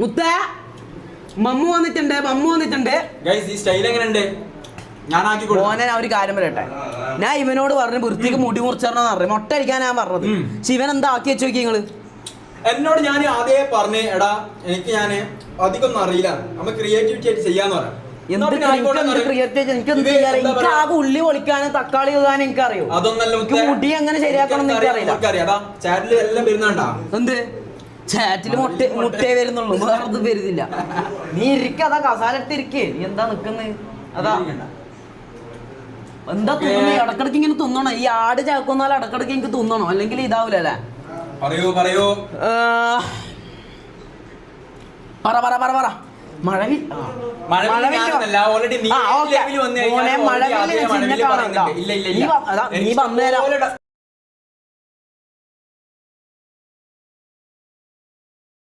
മുത്തേ മമ്മു വന്നിട്ടുണ്ട് ഗയ്സ് ഈ സ്റ്റൈൽ എങ്ങനെയുണ്ട്? ഞാൻ ആക്കി മോനെ ഞാൻ ഒരു കാര്യം പറയട്ടെ, ഞാൻ ഇവനോട് പറഞ്ഞു വൃത്തിക്ക് മുടി മുറിച്ചറിഞ്ഞ പറഞ്ഞു മൊട്ട അടിക്കാൻ ഞാൻ പറഞ്ഞത്. പക്ഷെ ഇവൻ എന്താ ആക്കി വെച്ച് നോക്കി നിങ്ങള്? എന്നോട് ഞാൻ ആദ്യമേ പറഞ്ഞേ എടാ എനിക്ക് ഞാൻ അധികം ഒന്നും അറിയില്ല, നമ്മ ക്രിയേറ്റിവിറ്റി ആയിട്ട് ചെയ്യാന്ന് പറയാം. എനിക്ക് ആകെ ഉള്ളി പൊളിക്കാനും തക്കാളി ഇടാനും എനിക്കറിയോ. അതൊന്നല്ല മുടി എങ്ങനെ ശരിയാക്കണം എന്ന് എനിക്കറിയില്ല. ചാറ്റിൽ എല്ലാം വരുന്നുണ്ടാ. എന്ത് ചാറ്റില് മുട്ടേ വരുന്നുള്ളൂ, വേറെ ഒന്നും വരുന്നില്ല. നീ ഇരിക്ക, അതാ കസാല എടുത്ത് ഇരിക്കേ. നീ എന്താ നിക്കുന്നത്? അതാ എന്താ തിന്നണേ? ഇടക്കിടക്ക് ഇങ്ങനെ തിന്നണം. ഈ ആട് ചാക്കുന്നാലും ഇടക്കിടക്ക് എനിക്ക് തിന്നണം, അല്ലെങ്കിൽ ഇതാവൂലല്ലേ. പറയൂ പറ മഴ